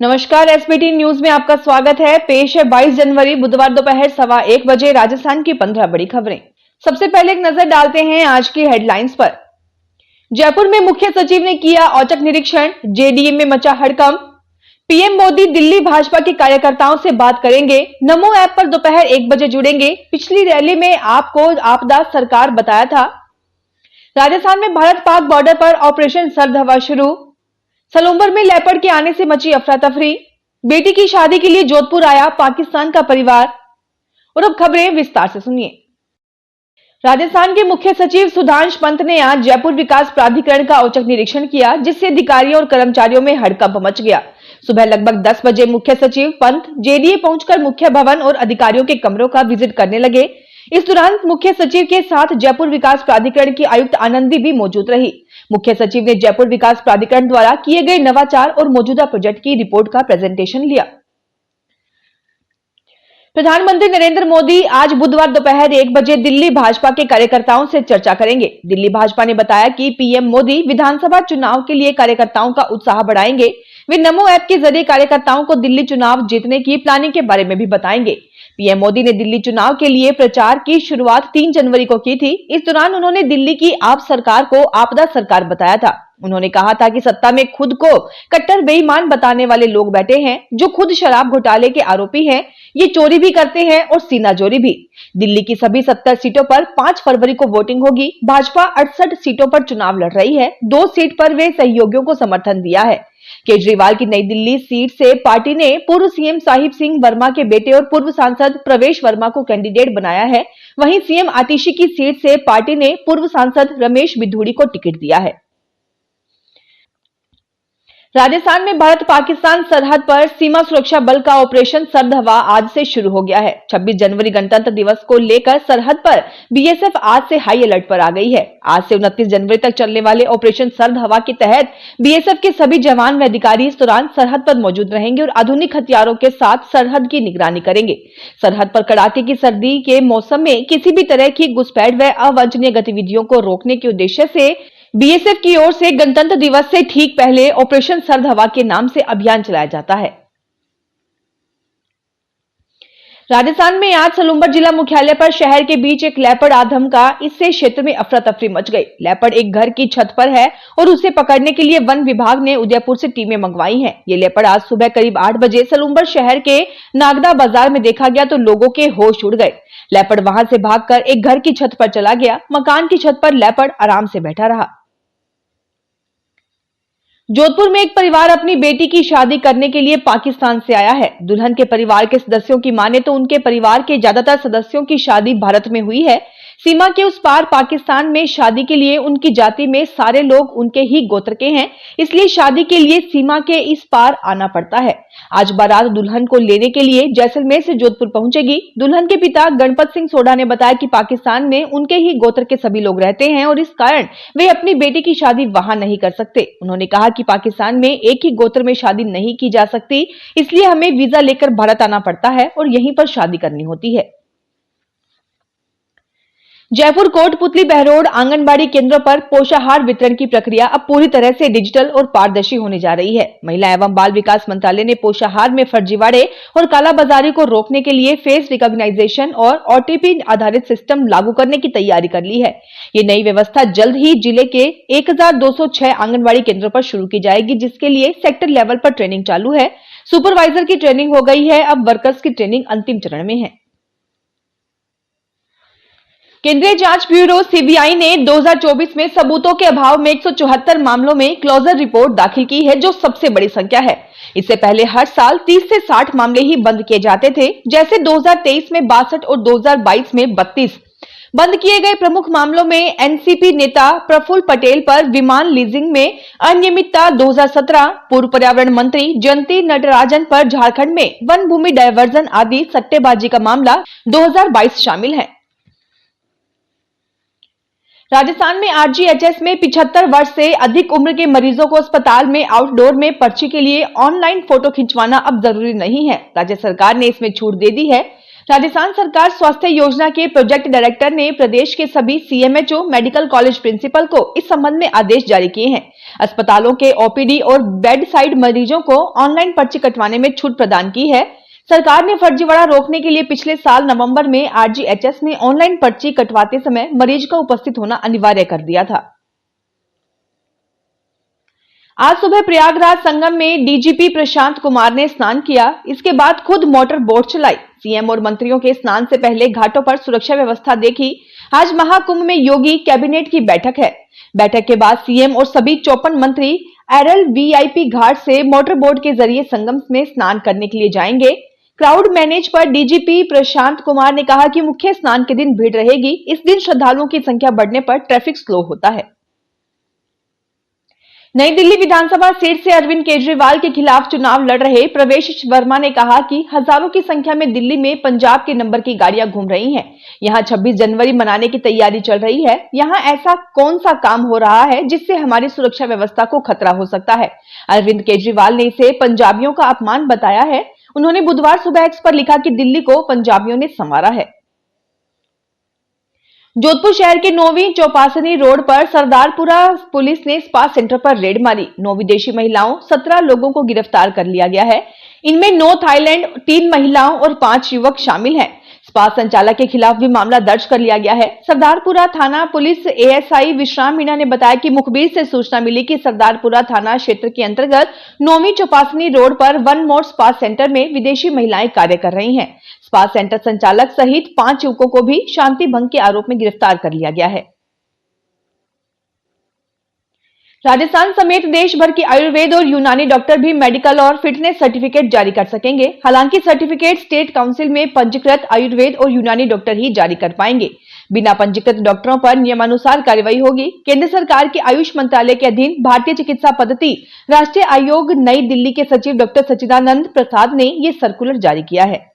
नमस्कार, SBT news में आपका स्वागत है। पेश है 22 जनवरी बुधवार दोपहर 1:15 बजे राजस्थान की 15 बड़ी खबरें। सबसे पहले एक नजर डालते हैं आज की हेडलाइंस पर। जयपुर में मुख्य सचिव ने किया औचक निरीक्षण, जेडीए में मचा हड़कंप। पीएम मोदी दिल्ली भाजपा के कार्यकर्ताओं से बात करेंगे। नमो ऐप पर दोपहर 1 बजे जुड़ेंगे। पिछली रैली में आपको आपदा सरकार बताया था। राजस्थान में भारत पाक बॉर्डर पर ऑपरेशन सर्द हवा शुरू। सलूंबर में लेपर्ड के आने से मची अफरा तफरी। बेटी की शादी के लिए जोधपुर आया पाकिस्तान का परिवार। और अब खबरें विस्तार से सुनिए। राजस्थान के मुख्य सचिव सुधांश पंत ने आज जयपुर विकास प्राधिकरण का औचक निरीक्षण किया, जिससे अधिकारियों और कर्मचारियों में हड़कंप मच गया। सुबह लगभग 10 बजे मुख्य सचिव पंत जेडीए पहुंचकर मुख्य भवन और अधिकारियों के कमरों का विजिट करने लगे। इस दौरान मुख्य सचिव के साथ जयपुर विकास प्राधिकरण की आयुक्त आनंदी भी मौजूद रही। मुख्य सचिव ने जयपुर विकास प्राधिकरण द्वारा किए गए नवाचार और मौजूदा प्रोजेक्ट की रिपोर्ट का प्रेजेंटेशन लिया। प्रधानमंत्री नरेंद्र मोदी आज बुधवार दोपहर 1 बजे दिल्ली भाजपा के कार्यकर्ताओं से चर्चा करेंगे। दिल्ली भाजपा ने बताया कि पीएम मोदी विधानसभा चुनाव के लिए कार्यकर्ताओं का उत्साह बढ़ाएंगे। वे नमो ऐप के जरिए कार्यकर्ताओं को दिल्ली चुनाव जीतने की प्लानिंग के बारे में भी बताएंगे। पीएम मोदी ने दिल्ली चुनाव के लिए प्रचार की शुरुआत 3 जनवरी को की थी। इस दौरान उन्होंने दिल्ली की आप सरकार को आपदा सरकार बताया था। उन्होंने कहा था कि सत्ता में खुद को कट्टर बेईमान बताने वाले लोग बैठे हैं, जो खुद शराब घोटाले के आरोपी हैं। ये चोरी भी करते हैं और सीनाजोरी भी। दिल्ली की सभी 70 सीटों पर 5 फरवरी को वोटिंग होगी। भाजपा 68 सीटों पर चुनाव लड़ रही है। 2 सीट पर वे सहयोगियों को समर्थन दिया है। केजरीवाल की नई दिल्ली सीट से पार्टी ने पूर्व सीएम साहिब सिंह वर्मा के बेटे और पूर्व सांसद प्रवेश वर्मा को कैंडिडेट बनाया है। वहीं सीएम आतिशी की सीट से पार्टी ने पूर्व सांसद रमेश बिधूड़ी को टिकट दिया है। राजस्थान में भारत पाकिस्तान सरहद पर सीमा सुरक्षा बल का ऑपरेशन सर्द हवा आज से शुरू हो गया है। 26 जनवरी गणतंत्र दिवस को लेकर सरहद पर बीएसएफ आज से हाई अलर्ट पर आ गई है। आज से 29 जनवरी तक चलने वाले ऑपरेशन सर्द हवा के तहत बीएसएफ के सभी जवान व अधिकारी इस दौरान सरहद पर मौजूद रहेंगे और आधुनिक हथियारों के साथ सरहद की निगरानी करेंगे। सरहद पर कड़ाके की सर्दी के मौसम में किसी भी तरह की घुसपैठ व अवांछनीय गतिविधियों को रोकने के उद्देश्य से बीएसएफ की ओर से गणतंत्र दिवस से ठीक पहले ऑपरेशन सर्द हवा के नाम से अभियान चलाया जाता है। राजस्थान में आज सलूंबर जिला मुख्यालय पर शहर के बीच एक लेपर्ड आधमका। इससे क्षेत्र में अफरा तफरी मच गई। लेपर्ड एक घर की छत पर है और उसे पकड़ने के लिए वन विभाग ने उदयपुर से टीमें मंगवाई हैं। ये लेपर्ड आज सुबह करीब 8 बजे सलूंबर शहर के नागदा बाजार में देखा गया तो लोगों के होश उड़ गए। लेपर्ड वहां से भागकर एक घर की छत पर चला गया। मकान की छत पर लेपर्ड आराम से बैठा रहा। जोधपुर में एक परिवार अपनी बेटी की शादी करने के लिए पाकिस्तान से आया है। दुल्हन के परिवार के सदस्यों की माने तो उनके परिवार के ज्यादातर सदस्यों की शादी भारत में हुई है। सीमा के उस पार पाकिस्तान में शादी के लिए उनकी जाति में सारे लोग उनके ही गोत्र के हैं, इसलिए शादी के लिए सीमा के इस पार आना पड़ता है। आज बारात दुल्हन को लेने के लिए जैसलमेर से जोधपुर पहुंचेगी। दुल्हन के पिता गणपत सिंह सोढ़ा ने बताया कि पाकिस्तान में उनके ही गोत्र के सभी लोग रहते हैं और इस कारण वे अपनी बेटी की शादी वहां नहीं कर सकते। उन्होंने कहा कि पाकिस्तान में एक ही गोत्र में शादी नहीं की जा सकती, इसलिए हमें वीजा लेकर भारत आना पड़ता है और यहीं पर शादी करनी होती है। जयपुर कोटपुतली बहरोड आंगनबाड़ी केंद्रों पर पोषाहार वितरण की प्रक्रिया अब पूरी तरह से डिजिटल और पारदर्शी होने जा रही है। महिला एवं बाल विकास मंत्रालय ने पोषाहार में फर्जीवाड़े और कालाबाजारी को रोकने के लिए फेस रिकॉग्नाइजेशन और ओटीपी आधारित सिस्टम लागू करने की तैयारी कर ली है। ये नई व्यवस्था जल्द ही जिले के 1206 आंगनबाड़ी केंद्रों पर शुरू की जाएगी, जिसके लिए सेक्टर लेवल पर ट्रेनिंग चालू है। सुपरवाइजर की ट्रेनिंग हो गई है, अब वर्कर्स की ट्रेनिंग अंतिम चरण में है। केंद्रीय जांच ब्यूरो सीबीआई ने 2024 में सबूतों के अभाव में 174 मामलों में क्लोजर रिपोर्ट दाखिल की है, जो सबसे बड़ी संख्या है। इससे पहले हर साल 30 से 60 मामले ही बंद किए जाते थे, जैसे 2023 में 62 और 2022 में 32। बंद किए गए प्रमुख मामलों में एनसीपी नेता प्रफुल्ल पटेल पर विमान लीजिंग में अनियमितता 2017, पूर्व पर्यावरण मंत्री जयंती नटराजन पर झारखंड में वन भूमि डायवर्जन आदि सट्टेबाजी का मामला 2022 शामिल है। राजस्थान में आरजीएचएस में 75 वर्ष से अधिक उम्र के मरीजों को अस्पताल में आउटडोर में पर्ची के लिए ऑनलाइन फोटो खिंचवाना अब जरूरी नहीं है। राज्य सरकार ने इसमें छूट दे दी है। राजस्थान सरकार स्वास्थ्य योजना के प्रोजेक्ट डायरेक्टर ने प्रदेश के सभी सीएमएचओ मेडिकल कॉलेज प्रिंसिपल को इस संबंध में आदेश जारी किए हैं। अस्पतालों के ओपीडी और बेड साइड मरीजों को ऑनलाइन पर्ची कटवाने में छूट प्रदान की है। सरकार ने फर्जीवाड़ा रोकने के लिए पिछले साल नवंबर में आरजीएचएस में ऑनलाइन पर्ची कटवाते समय मरीज का उपस्थित होना अनिवार्य कर दिया था। आज सुबह प्रयागराज संगम में डीजीपी प्रशांत कुमार ने स्नान किया। इसके बाद खुद मोटर बोट चलाई। सीएम और मंत्रियों के स्नान से पहले घाटों पर सुरक्षा व्यवस्था देखी। आज महाकुंभ में योगी कैबिनेट की बैठक है। बैठक के बाद सीएम और सभी 54 मंत्री एरल वीआईपी घाट से मोटर बोट के जरिए संगम में स्नान करने के लिए जाएंगे। क्राउड मैनेज पर डीजीपी प्रशांत कुमार ने कहा कि मुख्य स्नान के दिन भीड़ रहेगी। इस दिन श्रद्धालुओं की संख्या बढ़ने पर ट्रैफिक स्लो होता है। नई दिल्ली विधानसभा सीट से अरविंद केजरीवाल के खिलाफ चुनाव लड़ रहे प्रवेश वर्मा ने कहा कि हजारों की संख्या में दिल्ली में पंजाब के नंबर की गाड़ियां घूम रही हैं। यहां 26 जनवरी मनाने की तैयारी चल रही है। यहां ऐसा कौन सा काम हो रहा है जिससे हमारी सुरक्षा व्यवस्था को खतरा हो सकता है। अरविंद केजरीवाल ने इसे पंजाबियों का अपमान बताया है। उन्होंने बुधवार सुबह एक्स पर लिखा कि दिल्ली को पंजाबियों ने संवारा है। जोधपुर शहर के 9वीं चौपासनी रोड पर सरदारपुरा पुलिस ने स्पा सेंटर पर रेड मारी। 9 विदेशी महिलाओं 17 लोगों को गिरफ्तार कर लिया गया है। इनमें 9 थाईलैंड, 3 महिलाओं और 5 युवक शामिल हैं। स्पा संचालक के खिलाफ भी मामला दर्ज कर लिया गया है। सरदारपुरा थाना पुलिस एएसआई विश्राम मीणा ने बताया कि मुखबिर से सूचना मिली कि सरदारपुरा थाना क्षेत्र के अंतर्गत 9वीं चौपासनी रोड पर वन मोर स्पा सेंटर में विदेशी महिलाएं कार्य कर रही हैं। स्पा सेंटर संचालक सहित 5 युवकों को भी शांति भंग के आरोप में गिरफ्तार कर लिया गया है। राजस्थान समेत देश भर के आयुर्वेद और यूनानी डॉक्टर भी मेडिकल और फिटनेस सर्टिफिकेट जारी कर सकेंगे। हालांकि सर्टिफिकेट स्टेट काउंसिल में पंजीकृत आयुर्वेद और यूनानी डॉक्टर ही जारी कर पाएंगे। बिना पंजीकृत डॉक्टरों पर नियमानुसार कार्रवाई होगी। केंद्र सरकार के आयुष मंत्रालय के अधीन भारतीय चिकित्सा पद्धति राष्ट्रीय आयोग नई दिल्ली के सचिव डॉक्टर सच्चिदानंद प्रसाद ने यह सर्कुलर जारी किया है।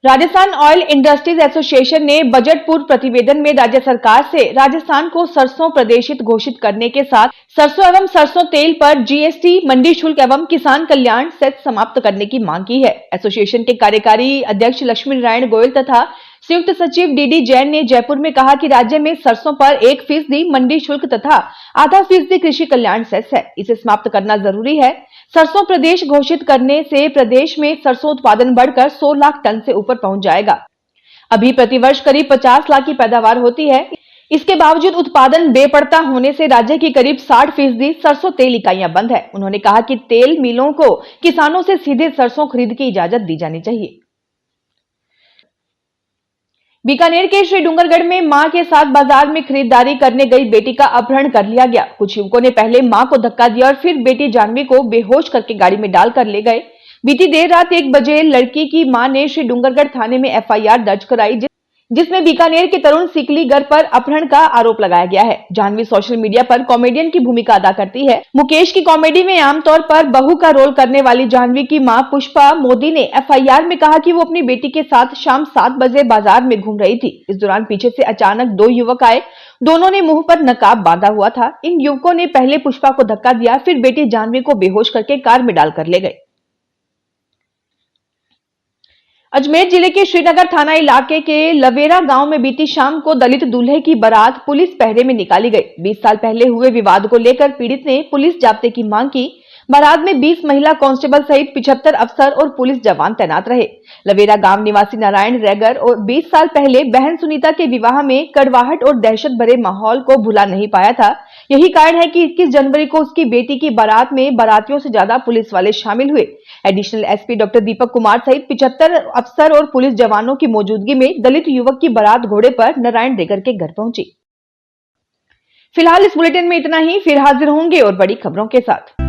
राजस्थान ऑयल इंडस्ट्रीज एसोसिएशन ने बजट पूर्व प्रतिवेदन में राज्य सरकार से राजस्थान को सरसों प्रदेशित घोषित करने के साथ सरसों एवं सरसों तेल पर जीएसटी, मंडी शुल्क एवं किसान कल्याण सेस समाप्त करने की मांग की है। एसोसिएशन के कार्यकारी अध्यक्ष लक्ष्मी नारायण गोयल तथा संयुक्त सचिव डीडी जैन ने जयपुर में कहा कि राज्य में सरसों पर 1% मंडी शुल्क तथा आधा फीसदी कृषि कल्याण सेस है। इसे समाप्त करना जरूरी है। सरसों प्रदेश घोषित करने से प्रदेश में सरसों उत्पादन बढ़कर 100 लाख टन से ऊपर पहुंच जाएगा। अभी प्रतिवर्ष करीब 50 लाख की पैदावार होती है। इसके बावजूद उत्पादन बेपड़ता होने से राज्य की करीब 60% सरसों तेल इकाइयां बंद है। उन्होंने कहा कि तेल मिलों को किसानों से सीधे सरसों खरीद की इजाजत दी जानी चाहिए। बीकानेर के श्री डूंगरगढ़ में मां के साथ बाजार में खरीदारी करने गई बेटी का अपहरण कर लिया गया। कुछ युवकों ने पहले मां को धक्का दिया और फिर बेटी जानवी को बेहोश करके गाड़ी में डालकर ले गए। बीती देर रात 1 बजे लड़की की मां ने श्री डूंगरगढ़ थाने में एफआईआर दर्ज कराई, जिसमें बीकानेर के तरुण सिकलीगर पर अपहरण का आरोप लगाया गया है। जानवी सोशल मीडिया पर कॉमेडियन की भूमिका अदा करती है। मुकेश की कॉमेडी में आमतौर पर बहू का रोल करने वाली जानवी की मां पुष्पा मोदी ने एफआईआर में कहा कि वो अपनी बेटी के साथ शाम 7 बजे बाजार में घूम रही थी। इस दौरान पीछे से अचानक 2 युवक आए। दोनों ने मुंह पर नकाब बांधा हुआ था। इन युवकों ने पहले पुष्पा को धक्का दिया, फिर बेटी जानवी को बेहोश करके कार में डालकर ले गए। अजमेर जिले के श्रीनगर थाना इलाके के लवेरा गांव में बीती शाम को दलित दूल्हे की बारात पुलिस पहरे में निकाली गई। 20 साल पहले हुए विवाद को लेकर पीड़ित ने पुलिस जाब्ते की मांग की। बारात में 20 महिला कांस्टेबल सहित 75 अफसर और पुलिस जवान तैनात रहे। लवेरा गांव निवासी नारायण रैगर और 20 साल पहले बहन सुनीता के विवाह में कड़वाहट और दहशत भरे माहौल को भुला नहीं पाया था। यही कारण है कि 21 जनवरी को उसकी बेटी की बारात में बारातियों से ज्यादा पुलिस वाले शामिल हुए। Additional SP doctor Deepak Kumar सहित 75 अफसर और पुलिस जवानों की मौजूदगी में दलित युवक की बारात घोड़े पर नारायण रेगर के घर पहुंची। फिलहाल इस बुलेटिन में इतना ही। फिर हाजिर होंगे और बड़ी खबरों के साथ।